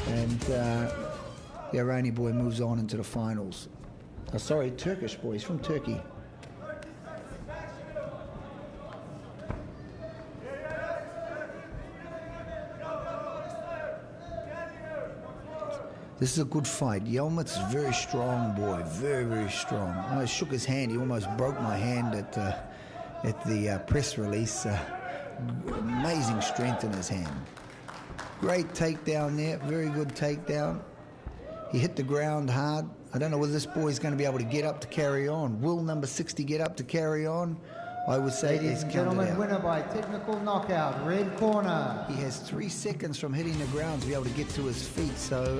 And the Iranian boy moves on into the finals. Sorry, Turkish boy. He's from Turkey. This is a good fight. Yilmaz is very strong boy, very, very strong. I shook his hand. He almost broke my hand at the press release. Amazing strength in his hand. Great takedown there, very good takedown. He hit the ground hard. I don't know whether this boy's going to be able to get up to carry on. Will number 60 get up to carry on? I would say ladies and gentlemen, winner by technical knockout, red corner. He has 3 seconds from hitting the ground to be able to get to his feet, so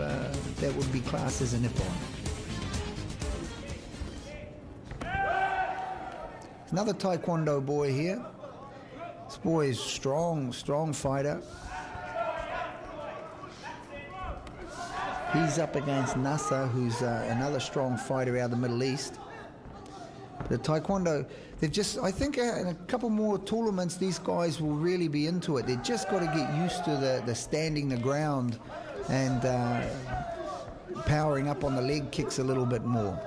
that would be classed as a nippon. Another Taekwondo boy here. This boy is strong fighter. He's up against Nasser, who's another strong fighter out of the Middle East. The Taekwondo, they've just, I think in a couple more tournaments, these guys will really be into it. They've just got to get used to the standing the ground and powering up on the leg kicks a little bit more.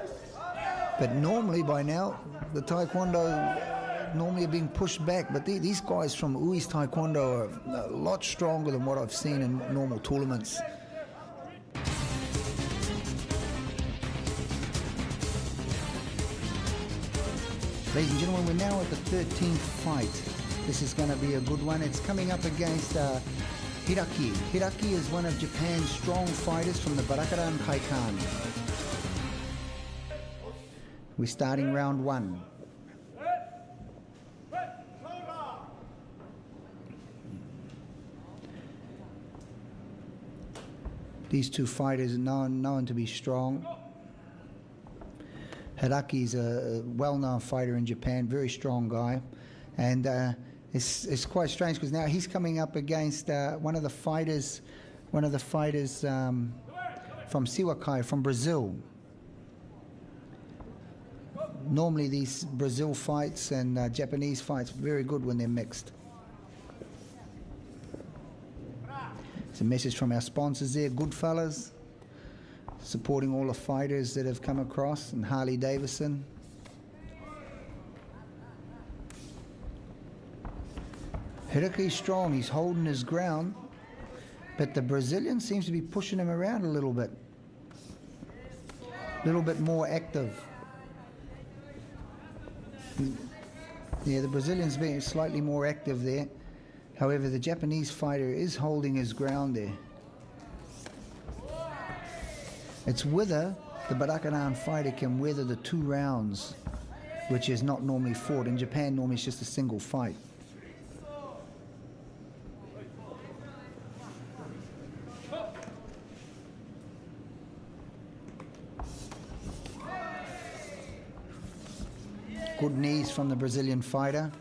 But normally by now, the Taekwondo normally are being pushed back, but these guys from Ui's Taekwondo are a lot stronger than what I've seen in normal tournaments. Ladies and gentlemen, we're now at the 13th fight. This is going to be a good one. It's coming up against Hiraki. Hiraki is one of Japan's strong fighters from the Barakudan Kaikan. We're starting round 1. These two fighters are known to be strong. Hiraki is a well-known fighter in Japan, very strong guy, and it's quite strange because now he's coming up against one of the fighters from Siwakai from Brazil. Normally these Brazil fights and Japanese fights are very good when they're mixed. It's a message from our sponsors there, Goodfellas, supporting all the fighters that have come across, and Harley Davidson. Hiraki's strong, he's holding his ground, but the Brazilian seems to be pushing him around a little bit more active. Yeah, the Brazilian's being slightly more active there. However, the Japanese fighter is holding his ground there. It's whether the Barakudan fighter can weather the 2 rounds, which is not normally fought. In Japan, normally it's just a single fight. Good knees from the Brazilian fighter.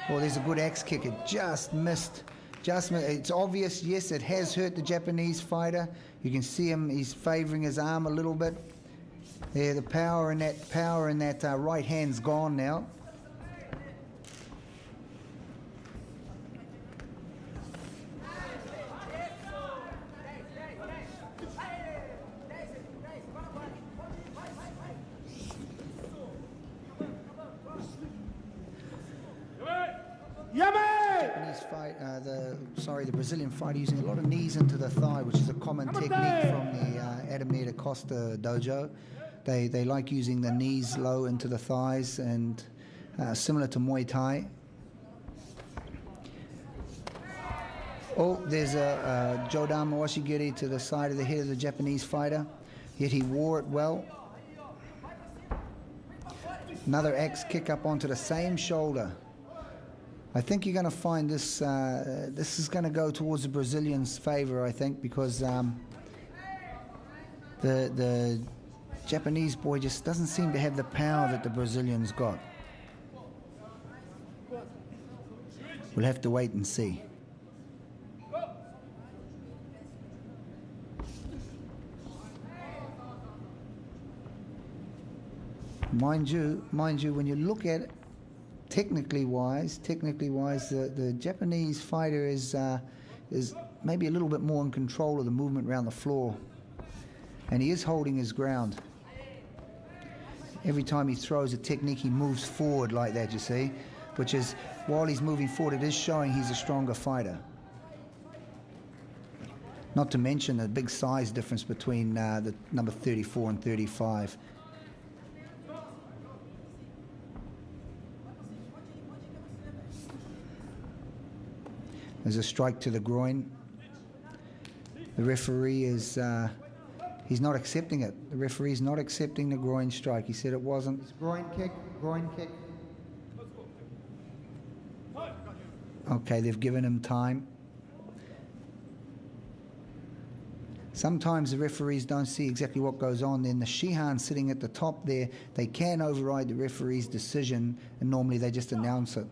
Oh, there's a good axe kick. It just missed. It's obvious, yes, it has hurt the Japanese fighter. You can see him, he's favoring his arm a little bit. There, the power in that right hand's gone now. The Brazilian fighter using a lot of knees into the thigh, which is a common technique from the Ademir da Costa dojo. They like using the knees low into the thighs, and similar to Muay Thai. Oh, there's a Jodama Washigiri to the side of the head of the Japanese fighter, yet he wore it well. Another axe kick up onto the same shoulder. I think you're going to find this this is going to go towards the Brazilians' favor, I think, because the Japanese boy just doesn't seem to have the power that the Brazilians got. We'll have to wait and see. Mind you, when you look at it, technically wise, the Japanese fighter is is maybe a little bit more in control of the movement around the floor. And he is holding his ground. Every time he throws a technique, he moves forward like that, you see, which is, while he's moving forward, it is showing he's a stronger fighter. Not to mention the big size difference between the number 34 and 35. There's a strike to the groin. The referee is, he's not accepting it. The referee's not accepting the groin strike. He said it wasn't. It's groin kick, groin kick. Okay, they've given him time. Sometimes the referees don't see exactly what goes on. Then the Shihan sitting at the top there, they can override the referee's decision, and normally they just announce it.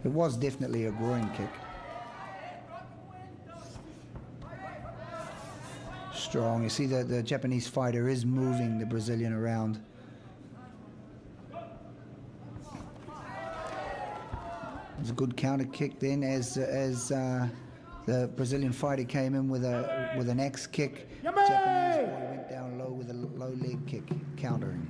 It was definitely a groin kick. Strong. You see that the Japanese fighter is moving the Brazilian around. It's a good counter kick then as the Brazilian fighter came in with an axe kick. The Japanese boy went down low with a low leg kick, countering.